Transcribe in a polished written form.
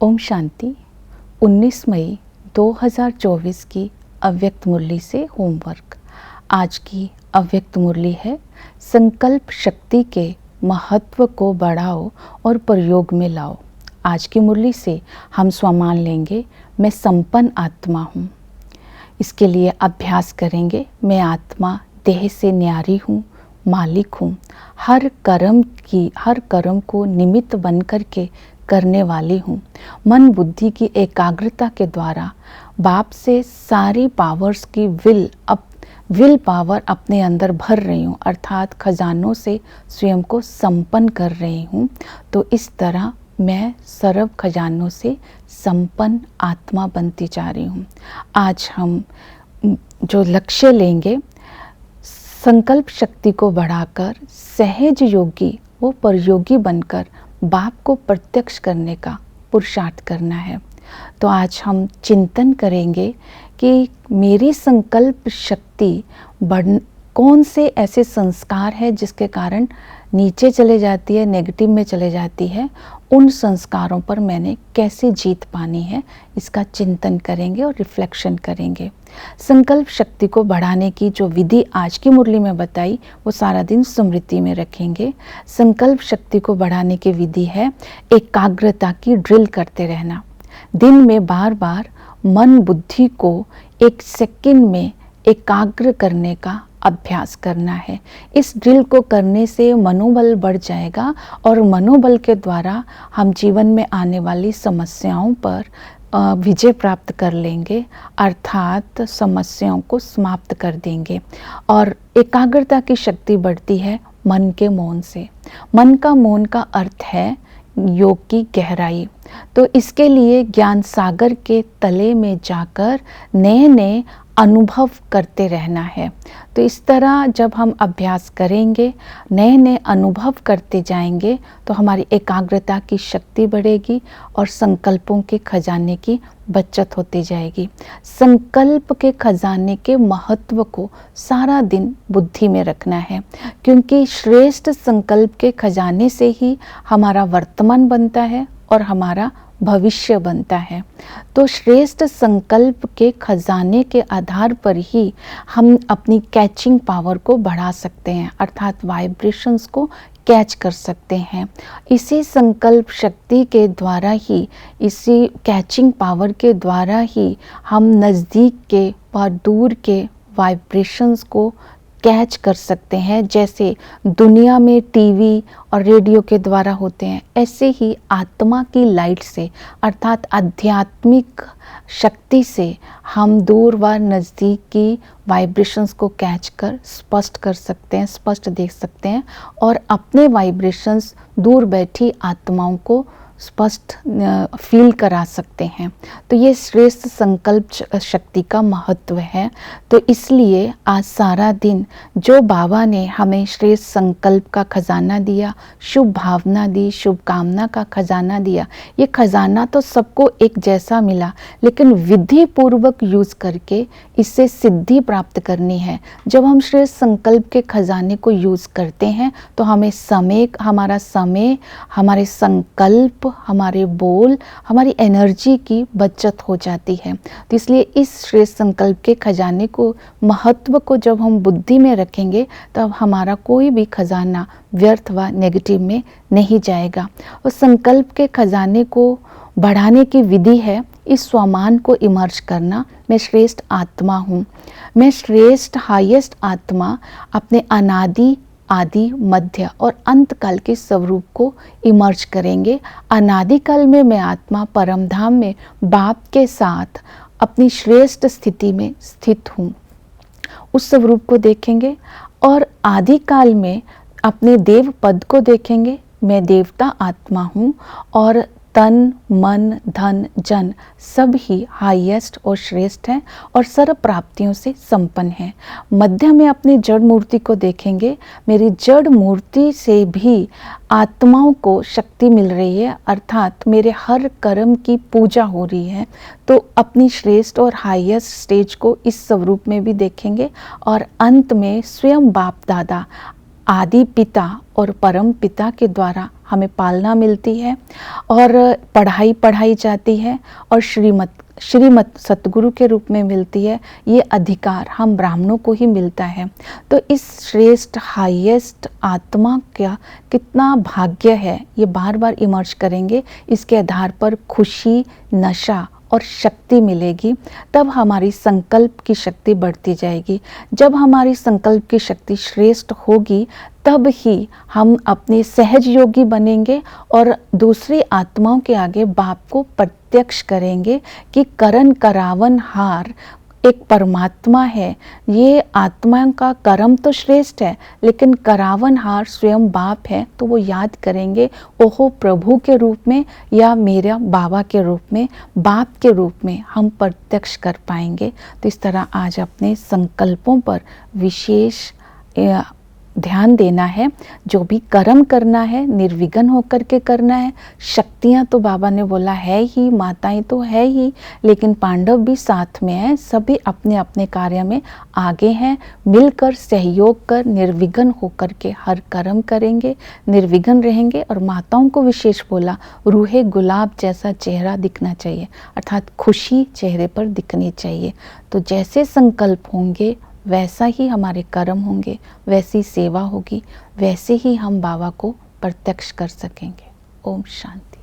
ओम शांति। 19 मई 2024 की अव्यक्त मुरली से होमवर्क। आज की अव्यक्त मुरली है, संकल्प शक्ति के महत्व को बढ़ाओ और प्रयोग में लाओ। आज की मुरली से हम स्वमान लेंगे, मैं संपन्न आत्मा हूँ। इसके लिए अभ्यास करेंगे, मैं आत्मा देह से न्यारी हूँ, मालिक हूँ। हर कर्म को निमित्त बन कर के करने वाली हूँ। मन बुद्धि की एकाग्रता के द्वारा बाप से सारी पावर्स की विल पावर अपने अंदर भर रही हूँ, अर्थात खजानों से स्वयं को संपन्न कर रही हूँ। तो इस तरह मैं सर्व खजानों से संपन्न आत्मा बनती जा रही हूँ। आज हम जो लक्ष्य लेंगे, संकल्प शक्ति को बढ़ाकर सहज योगी वो परयोगी बनकर बाप को प्रत्यक्ष करने का पुरुषार्थ करना है। तो आज हम चिंतन करेंगे कि मेरी संकल्प शक्ति कौन से ऐसे संस्कार है जिसके कारण नीचे चले जाती है, नेगेटिव में चले जाती है। उन संस्कारों पर मैंने कैसे जीत पानी है, इसका चिंतन करेंगे और रिफ्लेक्शन करेंगे। संकल्प शक्ति को बढ़ाने की जो विधि आज की मुरली में बताई, वो सारा दिन स्मृति में रखेंगे। संकल्प शक्ति को बढ़ाने की विधि है एकाग्रता की ड्रिल करते रहना। दिन में बार बार मन बुद्धि को एक सेकंड में एकाग्र करने का अभ्यास करना है। इस ड्रिल को करने से मनोबल बढ़ जाएगा और मनोबल के द्वारा हम जीवन में आने वाली समस्याओं पर विजय प्राप्त कर लेंगे, अर्थात समस्याओं को समाप्त कर देंगे। और एकाग्रता की शक्ति बढ़ती है मन के मौन से। मन का मौन का अर्थ है योग की गहराई। तो इसके लिए ज्ञान सागर के तले में जाकर नए नए अनुभव करते रहना है। तो इस तरह जब हम अभ्यास करेंगे, नए नए अनुभव करते जाएंगे, तो हमारी एकाग्रता की शक्ति बढ़ेगी और संकल्पों के खजाने की बचत होती जाएगी। संकल्प के खजाने के महत्व को सारा दिन बुद्धि में रखना है, क्योंकि श्रेष्ठ संकल्प के खजाने से ही हमारा वर्तमान बनता है और हमारा भविष्य बनता है। तो श्रेष्ठ संकल्प के खजाने के आधार पर ही हम अपनी कैचिंग पावर को बढ़ा सकते हैं, अर्थात वाइब्रेशंस को कैच कर सकते हैं। इसी संकल्प शक्ति के द्वारा ही, इसी कैचिंग पावर के द्वारा ही हम नज़दीक के व दूर के वाइब्रेशंस को कैच कर सकते हैं। जैसे दुनिया में टीवी और रेडियो के द्वारा होते हैं, ऐसे ही आत्मा की लाइट से, अर्थात आध्यात्मिक शक्ति से हम दूर व नज़दीक की वाइब्रेशंस को कैच कर स्पष्ट कर सकते हैं, स्पष्ट देख सकते हैं और अपने वाइब्रेशंस दूर बैठी आत्माओं को स्पष्ट फील करा सकते हैं। तो ये श्रेष्ठ संकल्प शक्ति का महत्व है। तो इसलिए आज सारा दिन जो बाबा ने हमें श्रेष्ठ संकल्प का खजाना दिया, शुभ भावना दी, शुभकामना का खजाना दिया, ये खजाना तो सबको एक जैसा मिला, लेकिन विधि पूर्वक यूज़ करके इससे सिद्धि प्राप्त करनी है। जब हम श्रेष्ठ संकल्प के खजाने को यूज़ करते हैं तो हमारा समय, हमारे संकल्प, हमारे बोल, हमारी एनर्जी की बचत हो जाती है। तो इसलिए इस श्रेष्ठ संकल्प के खजाने को, महत्व को जब हम बुद्धि में रखेंगे, तब हमारा कोई भी खजाना व्यर्थ व नेगेटिव में नहीं जाएगा। और संकल्प के खजाने को बढ़ाने की विधि है इस स्वमान को इमर्ज करना। मैं श्रेष्ठ आत्मा हूँ, मैं श्रेष्ठ हाईएस्ट आत्मा अपने अनादि, आदि, मध्य और अंत काल के स्वरूप को इमर्ज करेंगे। अनादि काल में मैं आत्मा परम धाम में बाप के साथ अपनी श्रेष्ठ स्थिति में स्थित हूँ, उस स्वरूप को देखेंगे। और आदि काल में अपने देव पद को देखेंगे, मैं देवता आत्मा हूँ और तन, मन, धन, जन सब ही हाईएस्ट और श्रेष्ठ हैं और सर्व प्राप्तियों से संपन्न हैं। मध्य में अपनी जड़ मूर्ति को देखेंगे, मेरी जड़ मूर्ति से भी आत्माओं को शक्ति मिल रही है, अर्थात मेरे हर कर्म की पूजा हो रही है। तो अपनी श्रेष्ठ और हाईएस्ट स्टेज को इस स्वरूप में भी देखेंगे। और अंत में स्वयं बाप दादा आदि पिता और परम पिता के द्वारा हमें पालना मिलती है और पढ़ाई पढ़ाई जाती है और श्रीमत सतगुरु के रूप में मिलती है। ये अधिकार हम ब्राह्मणों को ही मिलता है। तो इस श्रेष्ठ हाईएस्ट आत्मा का कितना भाग्य है, ये बार बार इमर्ज करेंगे। इसके आधार पर खुशी, नशा और शक्ति मिलेगी। तब हमारी संकल्प की शक्ति बढ़ती जाएगी। जब हमारी संकल्प की शक्ति श्रेष्ठ होगी तब ही हम अपने सहज योगी बनेंगे और दूसरी आत्माओं के आगे बाप को प्रत्यक्ष करेंगे कि करन करावन हार एक परमात्मा है। ये आत्मा का कर्म तो श्रेष्ठ है, लेकिन करावन हार स्वयं बाप है। तो वो याद करेंगे, ओहो प्रभु के रूप में या मेरा बाबा के रूप में, बाप के रूप में हम प्रत्यक्ष कर पाएंगे। तो इस तरह आज अपने संकल्पों पर विशेष ध्यान देना है। जो भी कर्म करना है निर्विघ्न होकर के करना है। शक्तियाँ तो बाबा ने बोला है ही, माताएं तो है ही, लेकिन पांडव भी साथ में हैं। सभी अपने अपने कार्य में आगे हैं। मिलकर सहयोग कर निर्विघ्न होकर के हर कर्म करेंगे, निर्विघ्न रहेंगे। और माताओं को विशेष बोला, रूहे गुलाब जैसा चेहरा दिखना चाहिए, अर्थात खुशी चेहरे पर दिखनी चाहिए। तो जैसे संकल्प होंगे वैसा ही हमारे कर्म होंगे, वैसी सेवा होगी, वैसे ही हम बाबा को प्रत्यक्ष कर सकेंगे। ओम शांति।